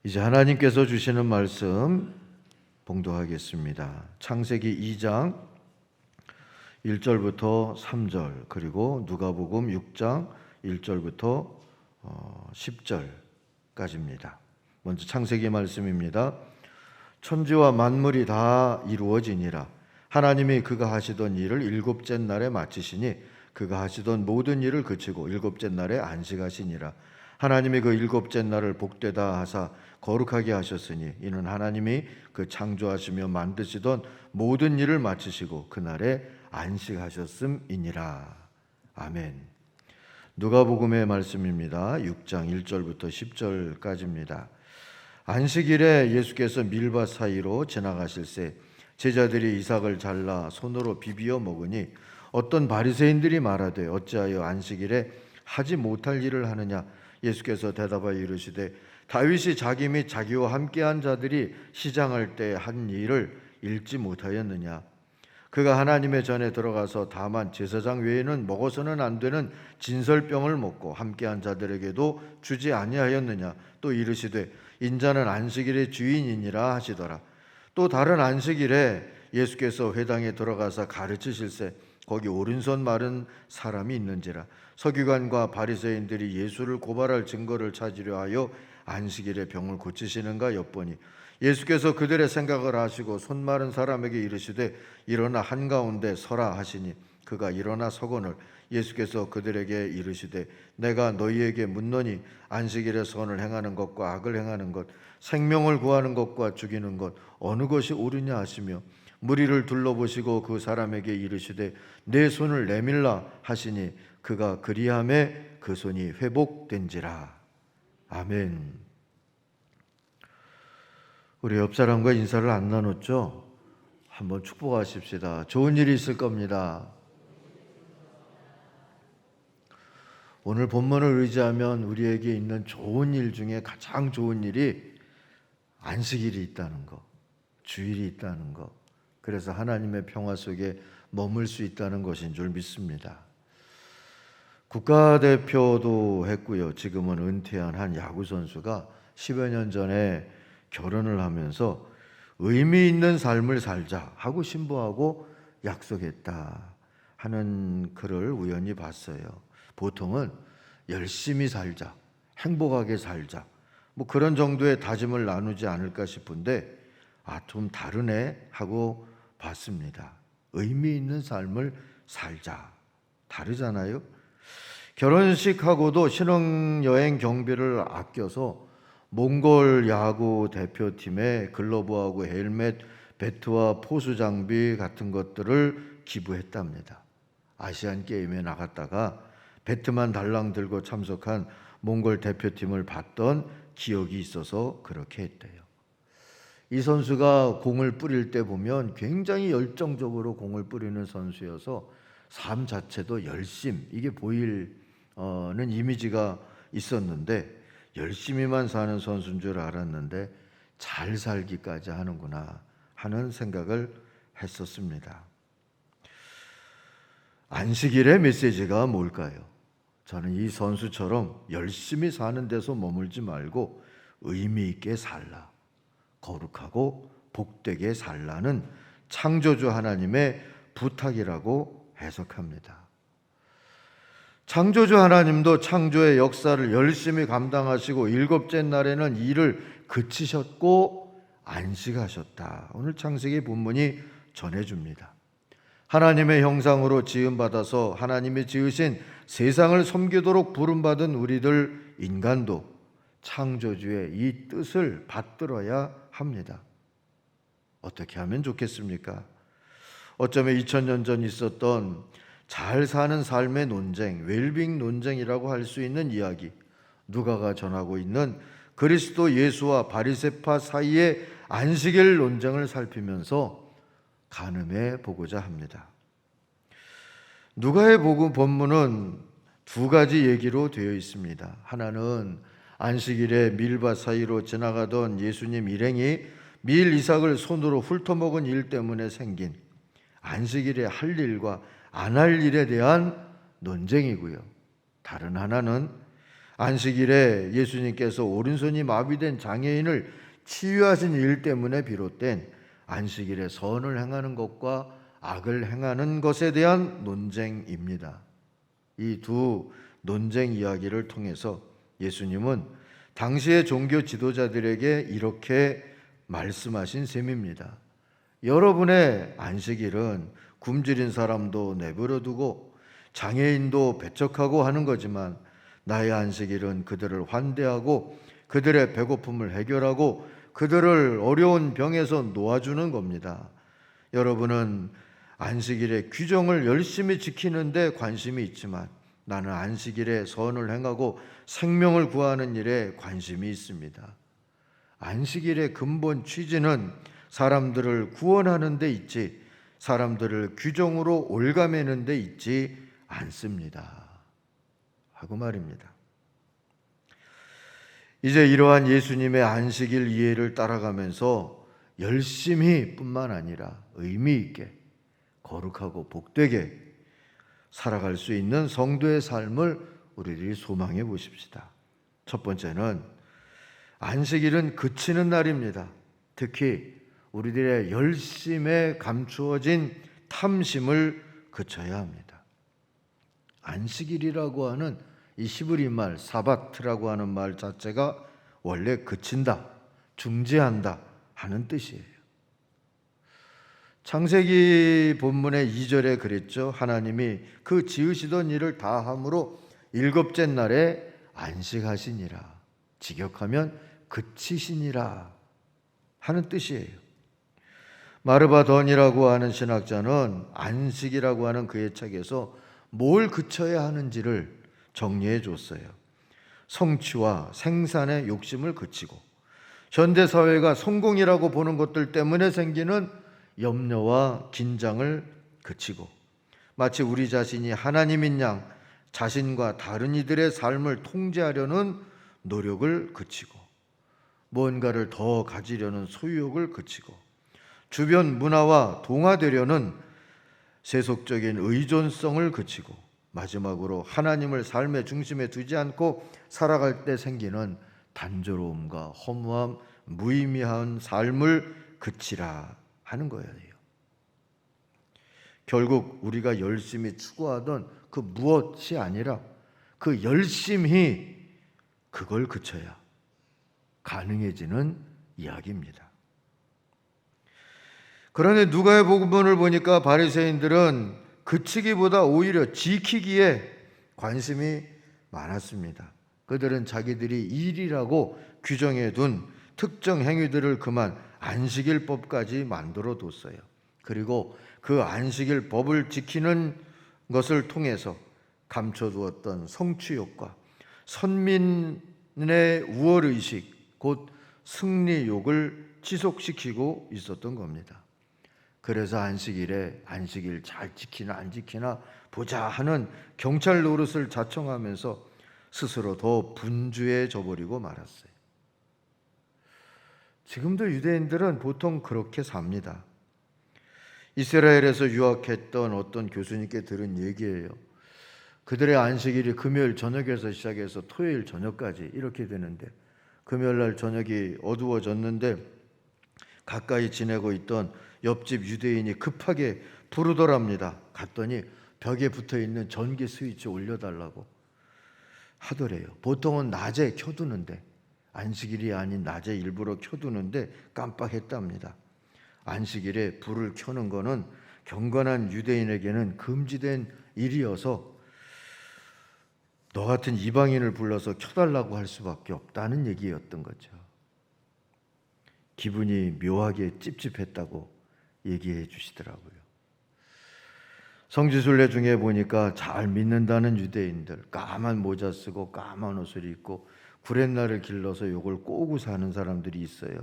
이제 하나님께서 주시는 말씀 봉독하겠습니다. 창세기 2장 1절부터 3절 그리고 누가복음 6장 1절부터 10절까지입니다. 먼저 창세기 말씀입니다. 천지와 만물이 다 이루어지니라. 하나님이 그가 하시던 일을 일곱째 날에 마치시니 그가 하시던 모든 일을 그치고 일곱째 날에 안식하시니라. 하나님이 그 일곱째 날을 복되다 하사 거룩하게 하셨으니 이는 하나님이 그 창조하시며 만드시던 모든 일을 마치시고 그날에 안식하셨음이니라. 아멘. 누가복음의 말씀입니다. 6장 1절부터 10절까지입니다. 안식일에 예수께서 밀밭 사이로 지나가실새 제자들이 이삭을 잘라 손으로 비비어 먹으니 어떤 바리새인들이 말하되 어찌하여 안식일에 하지 못할 일을 하느냐. 예수께서 대답하여 이르시되 다윗이 자기 및 자기와 함께한 자들이 시장할 때 한 일을 읽지 못하였느냐. 그가 하나님의 전에 들어가서 다만 제사장 외에는 먹어서는 안 되는 진설병을 먹고 함께한 자들에게도 주지 아니하였느냐. 또 이르시되 인자는 안식일의 주인이니라 하시더라. 또 다른 안식일에 예수께서 회당에 들어가서 가르치실새 거기 오른손 마른 사람이 있는지라. 서기관과 바리새인들이 예수를 고발할 증거를 찾으려 하여 안식일에 병을 고치시는가 엿보니 예수께서 그들의 생각을 아시고 손 마른 사람에게 이르시되 일어나 한가운데 서라 하시니 그가 일어나 서거늘 예수께서 그들에게 이르시되 내가 너희에게 묻노니 안식일에 선을 행하는 것과 악을 행하는 것 생명을 구하는 것과 죽이는 것 어느 것이 옳으냐 하시며 무리를 둘러보시고 그 사람에게 이르시되 내 손을 내밀라 하시니 그가 그리함에 그 손이 회복된지라. 아멘. 우리 옆 사람과 인사를 안 나눴죠? 한번 축복하십시다. 좋은 일이 있을 겁니다. 오늘 본문을 의지하면 우리에게 있는 좋은 일 중에 가장 좋은 일이 안식일이 있다는 것, 주일이 있다는 것, 그래서 하나님의 평화 속에 머물 수 있다는 것인 줄 믿습니다. 국가대표도 했고요. 지금은 은퇴한 한 야구선수가 10여 년 전에 결혼을 하면서 의미 있는 삶을 살자 하고 신부하고 약속했다 하는 글을 우연히 봤어요. 보통은 열심히 살자, 행복하게 살자 뭐 그런 정도의 다짐을 나누지 않을까 싶은데 좀 다르네 하고 봤습니다. 의미 있는 삶을 살자. 다르잖아요. 결혼식하고도 신혼여행 경비를 아껴서 몽골 야구 대표팀에 글러브하고 헬멧, 배트와 포수 장비 같은 것들을 기부했답니다. 아시안 게임에 나갔다가 배트만 달랑 들고 참석한 몽골 대표팀을 봤던 기억이 있어서 그렇게 했대요. 이 선수가 공을 뿌릴 때 보면 굉장히 열정적으로 공을 뿌리는 선수여서 삶 자체도 열심, 이게 보이는 이미지가 있었는데 열심히만 사는 선수인 줄 알았는데 잘 살기까지 하는구나 하는 생각을 했었습니다. 안식일의 메시지가 뭘까요? 저는 이 선수처럼 열심히 사는 데서 머물지 말고 의미 있게 살라, 거룩하고 복되게 살라는 창조주 하나님의 부탁이라고 해석합니다. 창조주 하나님도 창조의 역사를 열심히 감당하시고 일곱째 날에는 일을 그치셨고 안식하셨다. 오늘 창세기 본문이 전해줍니다. 하나님의 형상으로 지음받아서 하나님이 지으신 세상을 섬기도록 부름받은 우리들 인간도 창조주의 이 뜻을 받들어야 합니다. 어떻게 하면 좋겠습니까? 어쩌면 2000년 전 있었던 잘 사는 삶의 논쟁, 웰빙 논쟁이라고 할 수 있는 이야기, 누가가 전하고 있는 그리스도 예수와 바리새파 사이의 안식일 논쟁을 살피면서 가늠해 보고자 합니다. 누가의 복음 본문은 두 가지 얘기로 되어 있습니다. 하나는 안식일에 밀밭 사이로 지나가던 예수님 일행이 밀 이삭을 손으로 훑어먹은 일 때문에 생긴 안식일에 할 일과 안 할 일에 대한 논쟁이고요. 다른 하나는 안식일에 예수님께서 오른손이 마비된 장애인을 치유하신 일 때문에 비롯된 안식일에 선을 행하는 것과 악을 행하는 것에 대한 논쟁입니다. 이 두 논쟁 이야기를 통해서 예수님은 당시의 종교 지도자들에게 이렇게 말씀하신 셈입니다. 여러분의 안식일은 굶주린 사람도 내버려 두고 장애인도 배척하고 하는 거지만 나의 안식일은 그들을 환대하고 그들의 배고픔을 해결하고 그들을 어려운 병에서 놓아주는 겁니다. 여러분은 안식일의 규정을 열심히 지키는 데 관심이 있지만 나는 안식일에 선을 행하고 생명을 구하는 일에 관심이 있습니다. 안식일의 근본 취지는 사람들을 구원하는 데 있지 사람들을 규정으로 올가매는 데 있지 않습니다. 하고 말입니다. 이제 이러한 예수님의 안식일 이해를 따라가면서 열심히 뿐만 아니라 의미 있게 거룩하고 복되게 살아갈 수 있는 성도의 삶을 우리들이 소망해 보십시다. 첫 번째는 안식일은 그치는 날입니다. 특히 우리들의 열심에 감추어진 탐심을 그쳐야 합니다. 안식일이라고 하는 이 히브리 말 사바트라고 하는 말 자체가 원래 그친다, 중지한다 하는 뜻이에요. 창세기 본문의 2절에 그랬죠. 하나님이 그 지으시던 일을 다 함으로 일곱째 날에 안식하시니라. 직역하면 그치시니라 하는 뜻이에요. 마르바던이라고 하는 신학자는 안식이라고 하는 그의 책에서 뭘 그쳐야 하는지를 정리해 줬어요. 성취와 생산의 욕심을 그치고 현대사회가 성공이라고 보는 것들 때문에 생기는 염려와 긴장을 그치고 마치 우리 자신이 하나님인 양 자신과 다른 이들의 삶을 통제하려는 노력을 그치고 무언가를 더 가지려는 소유욕을 그치고 주변 문화와 동화되려는 세속적인 의존성을 그치고 마지막으로 하나님을 삶의 중심에 두지 않고 살아갈 때 생기는 단조로움과 허무함, 무의미한 삶을 그치라 하는 거예요. 결국 우리가 열심히 추구하던 그 무엇이 아니라 그 열심히 그걸 그쳐야 가능해지는 이야기입니다. 그런데 누가의 복음을 보니까 바리새인들은 그치기보다 오히려 지키기에 관심이 많았습니다. 그들은 자기들이 일이라고 규정해 둔 특정 행위들을 그만 안식일법까지 만들어 뒀어요. 그리고 그 안식일법을 지키는 것을 통해서 감춰두었던 성취욕과 선민의 우월의식, 곧 승리욕을 지속시키고 있었던 겁니다. 그래서 안식일에 안식일 잘 지키나 안 지키나 보자 하는 경찰 노릇을 자청하면서 스스로 더 분주해져 버리고 말았어요. 지금도 유대인들은 보통 그렇게 삽니다. 이스라엘에서 유학했던 어떤 교수님께 들은 얘기예요. 그들의 안식일이 금요일 저녁에서 시작해서 토요일 저녁까지 이렇게 되는데 금요일 날 저녁이 어두워졌는데 가까이 지내고 있던 옆집 유대인이 급하게 부르더랍니다. 갔더니 벽에 붙어있는 전기 스위치 올려달라고 하더래요. 보통은 낮에 켜두는데 안식일이 아닌 낮에 일부러 켜두는데 깜빡했답니다. 안식일에 불을 켜는 거는 경건한 유대인에게는 금지된 일이어서 너 같은 이방인을 불러서 켜달라고 할 수밖에 없다는 얘기였던 거죠. 기분이 묘하게 찝찝했다고 얘기해 주시더라고요. 성지순례 중에 보니까 잘 믿는다는 유대인들, 까만 모자 쓰고 까만 옷을 입고 구렛나를 길러서 요걸 꼬고 사는 사람들이 있어요.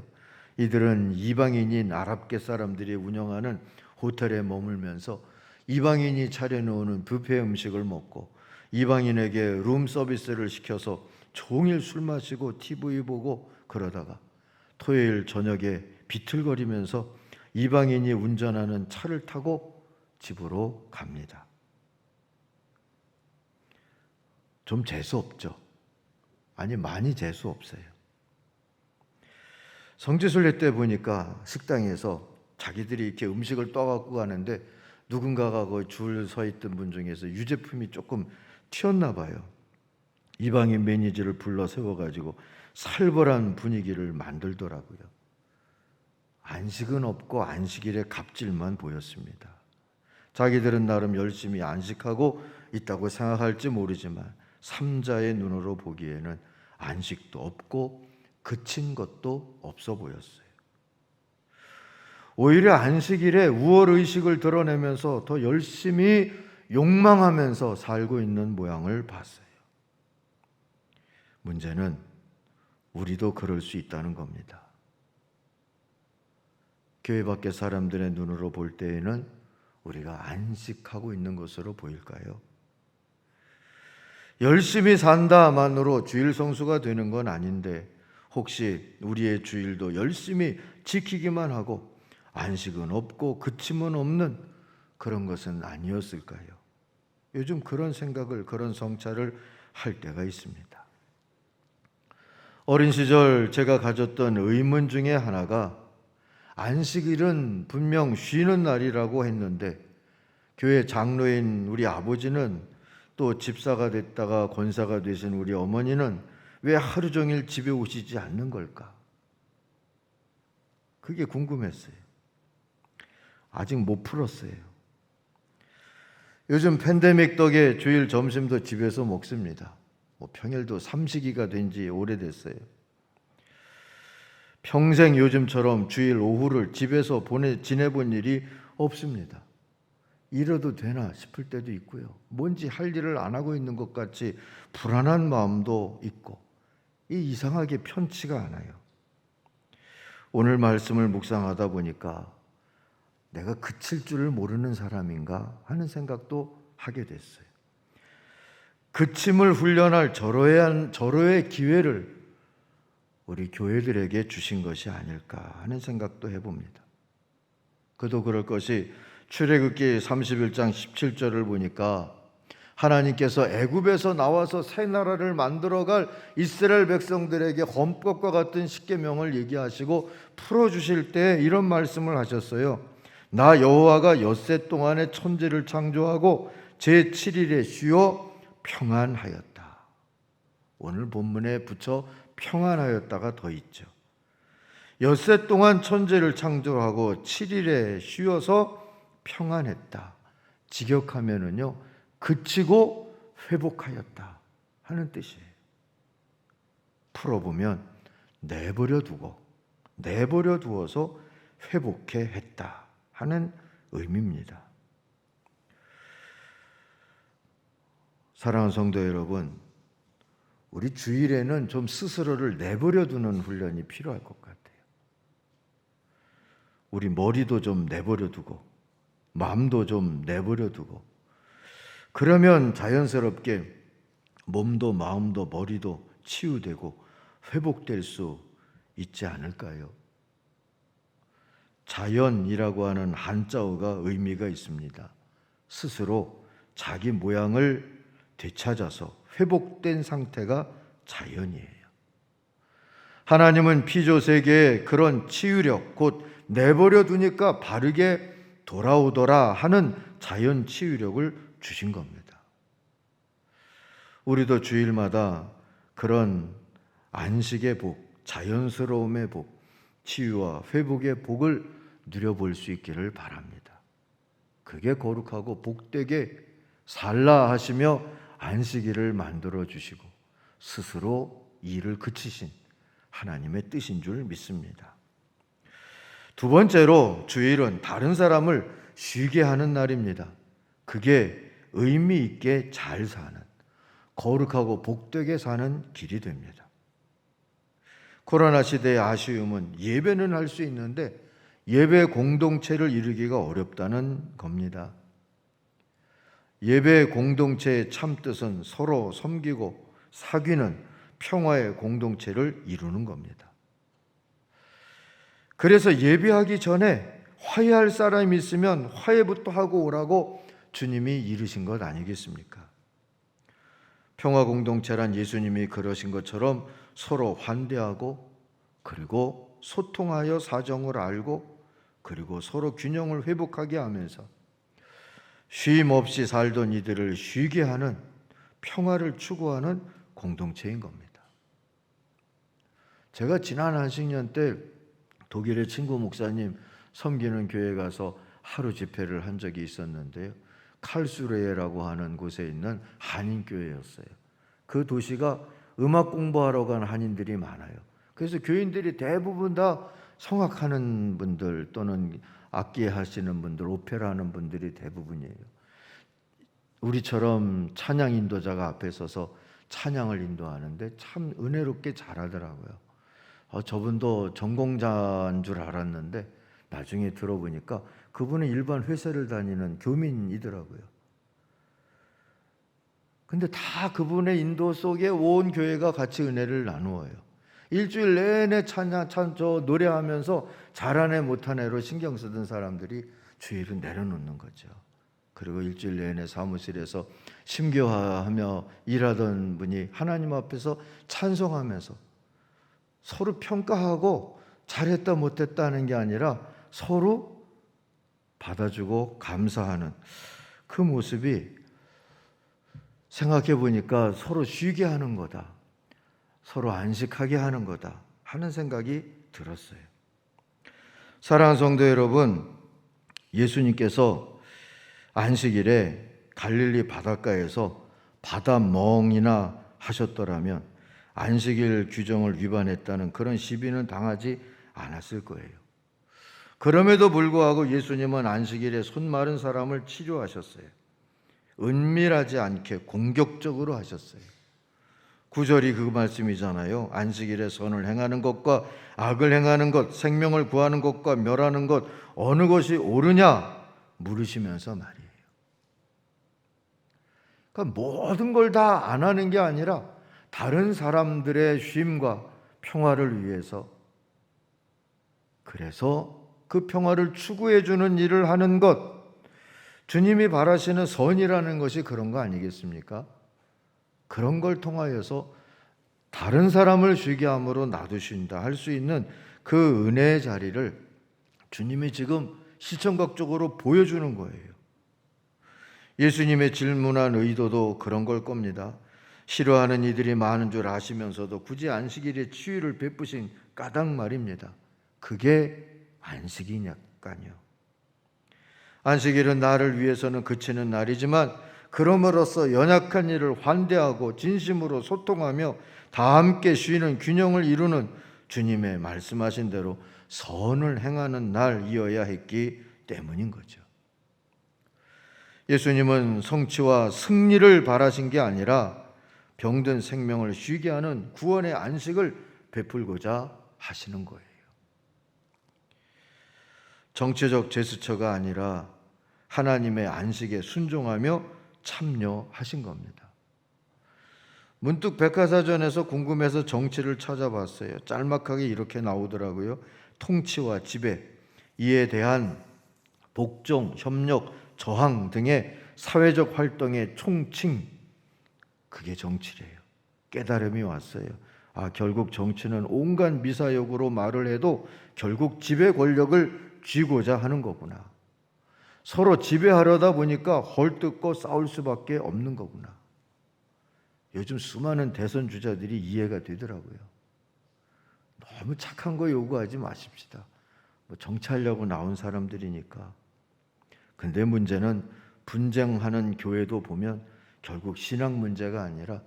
이들은 이방인인 아랍계 사람들이 운영하는 호텔에 머물면서 이방인이 차려놓은 뷔페 음식을 먹고 이방인에게 룸 서비스를 시켜서 종일 술 마시고 TV 보고 그러다가 토요일 저녁에 비틀거리면서 이방인이 운전하는 차를 타고 집으로 갑니다. 좀 재수없죠. 아니 많이 재수 없어요. 성지순례 때 보니까 식당에서 자기들이 이렇게 음식을 떠갖고 가는데 누군가가 그 줄 서 있던 분 중에서 유제품이 조금 튀었나 봐요. 이방인 매니저를 불러 세워가지고 살벌한 분위기를 만들더라고요. 안식은 없고 안식일에 갑질만 보였습니다. 자기들은 나름 열심히 안식하고 있다고 생각할지 모르지만 삼자의 눈으로 보기에는 안식도 없고 그친 것도 없어 보였어요. 오히려 안식일에 우월의식을 드러내면서 더 열심히 욕망하면서 살고 있는 모양을 봤어요. 문제는 우리도 그럴 수 있다는 겁니다. 교회 밖의 사람들의 눈으로 볼 때에는 우리가 안식하고 있는 것으로 보일까요? 열심히 산다만으로 주일 성수가 되는 건 아닌데 혹시 우리의 주일도 열심히 지키기만 하고 안식은 없고 그침은 없는 그런 것은 아니었을까요? 요즘 그런 생각을, 그런 성찰을 할 때가 있습니다. 어린 시절 제가 가졌던 의문 중에 하나가 안식일은 분명 쉬는 날이라고 했는데 교회 장로인 우리 아버지는 또 집사가 됐다가 권사가 되신 우리 어머니는 왜 하루 종일 집에 오시지 않는 걸까? 그게 궁금했어요. 아직 못 풀었어요. 요즘 팬데믹 덕에 주일 점심도 집에서 먹습니다. 평일도 삼식이가 된 지 오래됐어요. 평생 요즘처럼 주일 오후를 집에서 지내본 일이 없습니다. 이래도 되나 싶을 때도 있고요. 뭔지 할 일을 안 하고 있는 것 같이 불안한 마음도 있고 이상하게 편치가 않아요. 오늘 말씀을 묵상하다 보니까 내가 그칠 줄을 모르는 사람인가 하는 생각도 하게 됐어요. 그침을 훈련할 절호의 기회를 우리 교회들에게 주신 것이 아닐까 하는 생각도 해봅니다. 그도 그럴 것이 출애굽기 31장 17절을 보니까 하나님께서 애굽에서 나와서 새 나라를 만들어갈 이스라엘 백성들에게 헌법과 같은 십계명을 얘기하시고 풀어주실 때 이런 말씀을 하셨어요. 나 여호와가 엿새 동안에 천지를 창조하고 제7일에 쉬어 평안하였다. 오늘 본문에 붙여 평안하였다가 더 있죠. 엿새 동안 천지를 창조하고 7일에 쉬어서 평안했다. 직역하면은요, 그치고 회복하였다 하는 뜻이에요. 풀어보면 내버려 두어서 회복해 했다 하는 의미입니다. 사랑하는 성도 여러분, 우리 주일에는 좀 스스로를 내버려 두는 훈련이 필요할 것 같아요. 우리 머리도 좀 내버려 두고 마음도 좀 내버려 두고 그러면 자연스럽게 몸도 마음도 머리도 치유되고 회복될 수 있지 않을까요? 자연이라고 하는 한자어가 의미가 있습니다. 스스로 자기 모양을 되찾아서 회복된 상태가 자연이에요. 하나님은 피조 세계에 그런 치유력, 곧 내버려 두니까 바르게 돌아오더라 하는 자연 치유력을 주신 겁니다. 우리도 주일마다 그런 안식의 복, 자연스러움의 복, 치유와 회복의 복을 누려볼 수 있기를 바랍니다. 그게 거룩하고 복되게 살라 하시며 안식일을 만들어 주시고 스스로 일을 그치신 하나님의 뜻인 줄 믿습니다. 두 번째로 주일은 다른 사람을 쉬게 하는 날입니다. 그게 의미 있게 잘 사는, 거룩하고 복되게 사는 길이 됩니다. 코로나 시대의 아쉬움은 예배는 할 수 있는데 예배 공동체를 이루기가 어렵다는 겁니다. 예배 공동체의 참뜻은 서로 섬기고 사귀는 평화의 공동체를 이루는 겁니다. 그래서 예배하기 전에 화해할 사람이 있으면 화해부터 하고 오라고 주님이 이르신 것 아니겠습니까? 평화 공동체란 예수님이 그러신 것처럼 서로 환대하고 그리고 소통하여 사정을 알고 그리고 서로 균형을 회복하게 하면서 쉼 없이 살던 이들을 쉬게 하는 평화를 추구하는 공동체인 겁니다. 제가 지난 안식년 때 독일의 친구 목사님 섬기는 교회에 가서 하루 집회를 한 적이 있었는데요. 칼수레라고 하는 곳에 있는 한인교회였어요. 그 도시가 음악 공부하러 간 한인들이 많아요. 그래서 교인들이 대부분 다 성악하는 분들 또는 악기 하시는 분들, 오페라 하는 분들이 대부분이에요. 우리처럼 찬양 인도자가 앞에 서서 찬양을 인도하는데 참 은혜롭게 잘하더라고요. 저분도 전공자인 줄 알았는데 나중에 들어보니까 그분은 일반 회사를 다니는 교민이더라고요. 근데 다 그분의 인도 속에 온 교회가 같이 은혜를 나누어요. 일주일 내내 노래하면서 잘하네 못하네로 신경 쓰던 사람들이 주일은 내려놓는 거죠. 그리고 일주일 내내 사무실에서 심교하며 일하던 분이 하나님 앞에서 찬송하면서 서로 평가하고 잘했다 못했다 하는 게 아니라 서로 받아주고 감사하는 그 모습이 생각해 보니까 서로 쉬게 하는 거다, 서로 안식하게 하는 거다 하는 생각이 들었어요. 사랑하는 성도 여러분, 예수님께서 안식일에 갈릴리 바닷가에서 바다 멍이나 하셨더라면 안식일 규정을 위반했다는 그런 시비는 당하지 않았을 거예요. 그럼에도 불구하고 예수님은 안식일에 손 마른 사람을 치료하셨어요. 은밀하지 않게 공격적으로 하셨어요. 9절이 그 말씀이잖아요. 안식일에 선을 행하는 것과 악을 행하는 것, 생명을 구하는 것과 멸하는 것 어느 것이 옳으냐 물으시면서 말이에요. 그러니까 모든 걸 다 안 하는 게 아니라 다른 사람들의 쉼과 평화를 위해서, 그래서 그 평화를 추구해 주는 일을 하는 것, 주님이 바라시는 선이라는 것이 그런 거 아니겠습니까? 그런 걸 통하여서 다른 사람을 쉬게 함으로 나도 쉰다 할 수 있는 그 은혜의 자리를 주님이 지금 시청각적으로 보여주는 거예요. 예수님의 질문한 의도도 그런 걸 겁니다. 싫어하는 이들이 많은 줄 아시면서도 굳이 안식일에 치유를 베푸신 까닭 말입니다. 그게 안식이냐까요. 안식일은 나를 위해서는 그치는 날이지만 그럼으로써 연약한 이를 환대하고 진심으로 소통하며 다 함께 쉬는 균형을 이루는 주님의 말씀하신 대로 선을 행하는 날이어야 했기 때문인 거죠. 예수님은 성취와 승리를 바라신 게 아니라 병든 생명을 쉬게 하는 구원의 안식을 베풀고자 하시는 거예요. 정치적 제스처가 아니라 하나님의 안식에 순종하며 참여하신 겁니다. 문득 백과사전에서 궁금해서 정치를 찾아봤어요. 짤막하게 이렇게 나오더라고요. 통치와 지배, 이에 대한 복종, 협력, 저항 등의 사회적 활동의 총칭, 그게 정치래요. 깨달음이 왔어요. 결국 정치는 온갖 미사역으로 말을 해도 결국 지배 권력을 쥐고자 하는 거구나. 서로 지배하려다 보니까 헐뜯고 싸울 수밖에 없는 거구나. 요즘 수많은 대선 주자들이 이해가 되더라고요. 너무 착한 거 요구하지 마십시다. 정치하려고 나온 사람들이니까. 근데 문제는 분쟁하는 교회도 보면 결국 신앙 문제가 아니라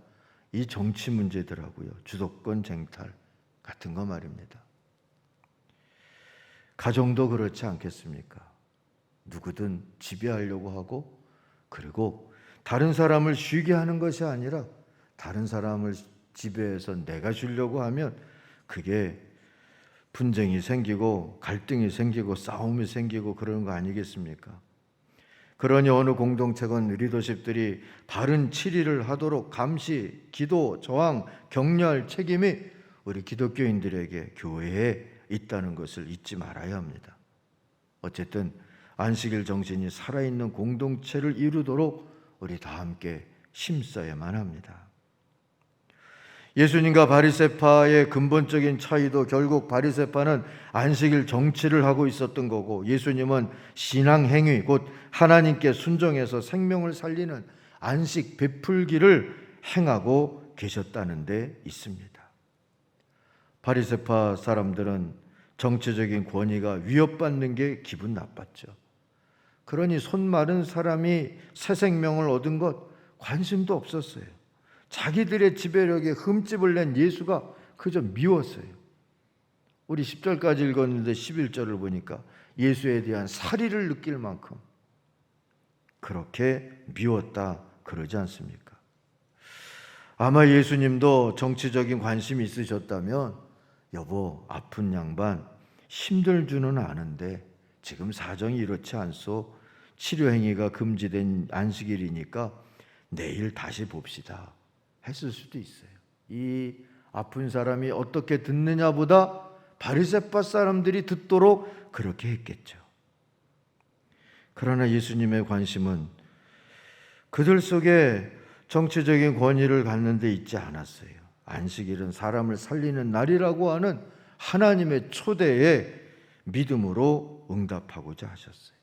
이 정치 문제더라고요. 주도권 쟁탈 같은 거 말입니다. 가정도 그렇지 않겠습니까? 누구든 지배하려고 하고, 그리고 다른 사람을 쉬게 하는 것이 아니라 다른 사람을 지배해서 내가 쉬려고 하면 그게 분쟁이 생기고 갈등이 생기고 싸움이 생기고 그런 거 아니겠습니까? 그러니 어느 공동체건 리더십들이 바른 치리를 하도록 감시, 기도, 저항, 격려할 책임이 우리 기독교인들에게 교회에 있다는 것을 잊지 말아야 합니다. 어쨌든 안식일 정신이 살아있는 공동체를 이루도록 우리 다 함께 힘써야만 합니다. 예수님과 바리새파의 근본적인 차이도 결국 바리새파는 안식일 정치를 하고 있었던 거고, 예수님은 신앙 행위, 곧 하나님께 순종해서 생명을 살리는 안식 베풀기를 행하고 계셨다는 데 있습니다. 바리새파 사람들은 정치적인 권위가 위협받는 게 기분 나빴죠. 그러니 손 마른 사람이 새 생명을 얻은 것 관심도 없었어요. 자기들의 지배력에 흠집을 낸 예수가 그저 미웠어요. 우리 10절까지 읽었는데 11절을 보니까 예수에 대한 사리를 느낄 만큼 그렇게 미웠다 그러지 않습니까? 아마 예수님도 정치적인 관심이 있으셨다면, 여보, 아픈 양반 힘들 줄은 아는데 지금 사정이 이렇지 않소. 치료 행위가 금지된 안식일이니까 내일 다시 봅시다 했을 수도 있어요. 이 아픈 사람이 어떻게 듣느냐보다 바리새파 사람들이 듣도록 그렇게 했겠죠. 그러나 예수님의 관심은 그들 속에 정치적인 권위를 갖는 데 있지 않았어요. 안식일은 사람을 살리는 날이라고 하는 하나님의 초대에 믿음으로 응답하고자 하셨어요.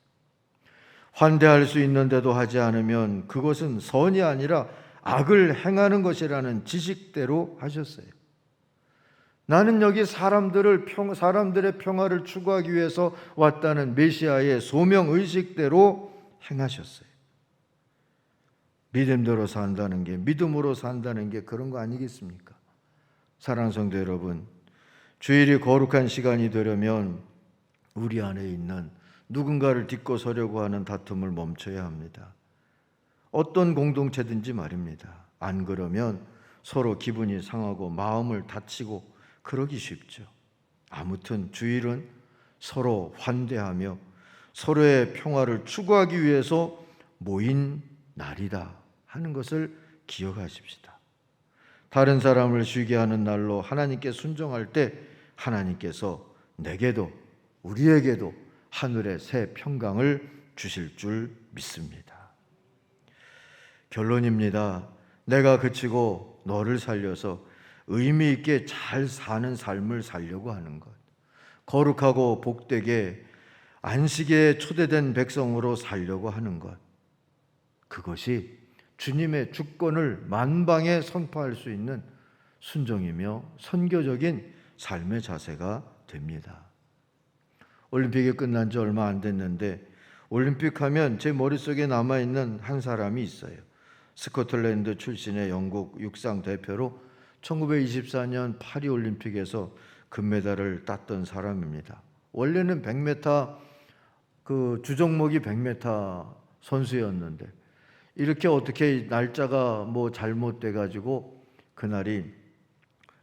환대할 수 있는데도 하지 않으면 그것은 선이 아니라 악을 행하는 것이라는 지식대로 하셨어요. 나는 여기 사람들의 평화를 추구하기 위해서 왔다는 메시아의 소명의식대로 행하셨어요. 믿음대로 산다는 게, 믿음으로 산다는 게 그런 거 아니겠습니까? 사랑하는 성도 여러분, 주일이 거룩한 시간이 되려면 우리 안에 있는 누군가를 딛고 서려고 하는 다툼을 멈춰야 합니다. 어떤 공동체든지 말입니다. 안 그러면 서로 기분이 상하고 마음을 다치고 그러기 쉽죠. 아무튼 주일은 서로 환대하며 서로의 평화를 추구하기 위해서 모인 날이다 하는 것을 기억하십시다. 다른 사람을 쉬게 하는 날로 하나님께 순종할 때 하나님께서 내게도 우리에게도 하늘의 새 평강을 주실 줄 믿습니다. 결론입니다. 내가 그치고 너를 살려서 의미 있게 잘 사는 삶을 살려고 하는 것, 거룩하고 복되게 안식에 초대된 백성으로 살려고 하는 것, 그것이 주님의 주권을 만방에 선포할 수 있는 순종이며 선교적인 삶의 자세가 됩니다. 올림픽이 끝난 지 얼마 안 됐는데 올림픽 하면 제 머릿속에 남아있는 한 사람이 있어요. 스코틀랜드 출신의 영국 육상 대표로 1924년 파리 올림픽에서 금메달을 땄던 사람입니다. 원래는 100m 그 주종목이 100m 선수였는데 이렇게 어떻게 날짜가 잘못돼 가지고 그날이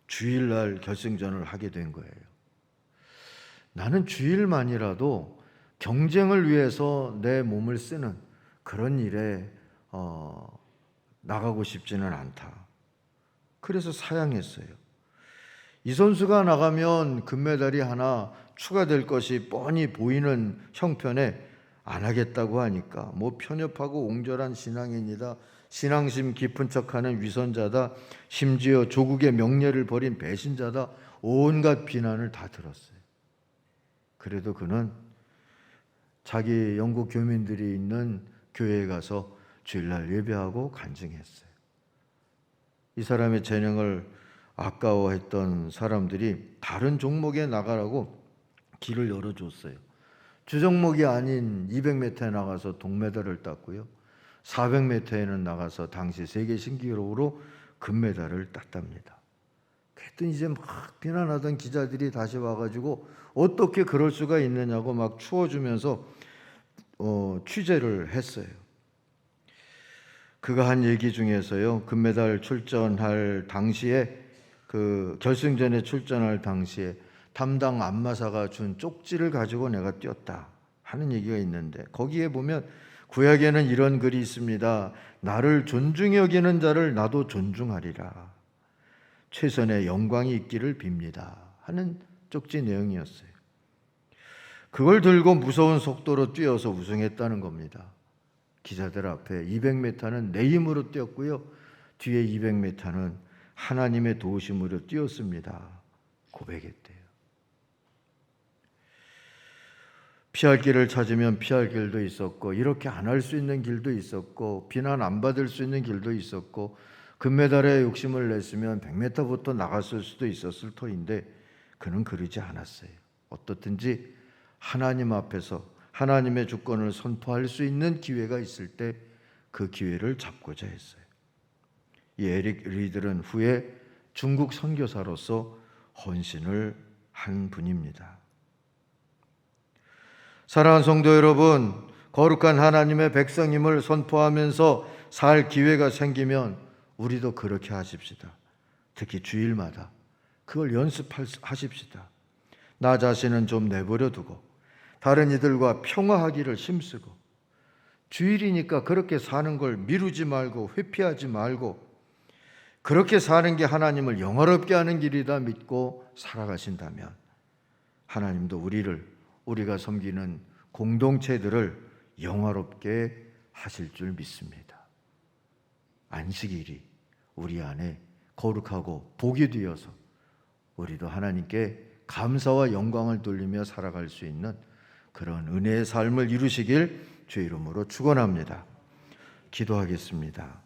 주일날 결승전을 하게 된 거예요. 나는 주일만이라도 경쟁을 위해서 내 몸을 쓰는 그런 일에 나가고 싶지는 않다. 그래서 사양했어요. 이 선수가 나가면 금메달이 하나 추가될 것이 뻔히 보이는 형편에 안 하겠다고 하니까 편협하고 옹졸한 신앙인이다, 신앙심 깊은 척하는 위선자다, 심지어 조국의 명예를 버린 배신자다, 온갖 비난을 다 들었어요. 그래도 그는 자기 영국 교민들이 있는 교회에 가서 주일날 예배하고 간증했어요. 이 사람의 재능을 아까워했던 사람들이 다른 종목에 나가라고 길을 열어줬어요. 주종목이 아닌 200m에 나가서 동메달을 땄고요. 400m에는 나가서 당시 세계 신기록으로 금메달을 땄답니다. 그랬더니 이제 막 비난하던 기자들이 다시 와가지고 어떻게 그럴 수가 있느냐고 막 추워주면서 취재를 했어요. 그가 한 얘기 중에서요, 금메달 출전할 당시에 그 결승전에 출전할 당시에 담당 안마사가 준 쪽지를 가지고 내가 뛰었다 하는 얘기가 있는데, 거기에 보면 구약에는 이런 글이 있습니다. 나를 존중히 여기는 자를 나도 존중하리라. 최선의 영광이 있기를 빕니다 하는 쪽지 내용이었어요. 그걸 들고 무서운 속도로 뛰어서 우승했다는 겁니다. 기자들 앞에 200m는 내 힘으로 뛰었고요, 뒤에 200m는 하나님의 도우심으로 뛰었습니다. 고백했대요. 피할 길을 찾으면 피할 길도 있었고, 이렇게 안 할 수 있는 길도 있었고, 비난 안 받을 수 있는 길도 있었고, 금메달에 욕심을 냈으면 100m부터 나갔을 수도 있었을 터인데 그는 그러지 않았어요. 어떻든지 하나님 앞에서 하나님의 주권을 선포할 수 있는 기회가 있을 때 그 기회를 잡고자 했어요. 이 에릭 리들은 후에 중국 선교사로서 헌신을 한 분입니다. 사랑하는 성도 여러분, 거룩한 하나님의 백성임을 선포하면서 살 기회가 생기면 우리도 그렇게 하십시다. 특히 주일마다 그걸 연습하십시다. 나 자신은 좀 내버려 두고 다른 이들과 평화하기를 힘쓰고, 주일이니까 그렇게 사는 걸 미루지 말고 회피하지 말고, 그렇게 사는 게 하나님을 영화롭게 하는 길이다 믿고 살아가신다면 하나님도 우리가 섬기는 공동체들을 영화롭게 하실 줄 믿습니다. 안식일이 우리 안에 거룩하고 복이 되어서 우리도 하나님께 감사와 영광을 돌리며 살아갈 수 있는 그런 은혜의 삶을 이루시길 주의 이름으로 축원합니다. 기도하겠습니다.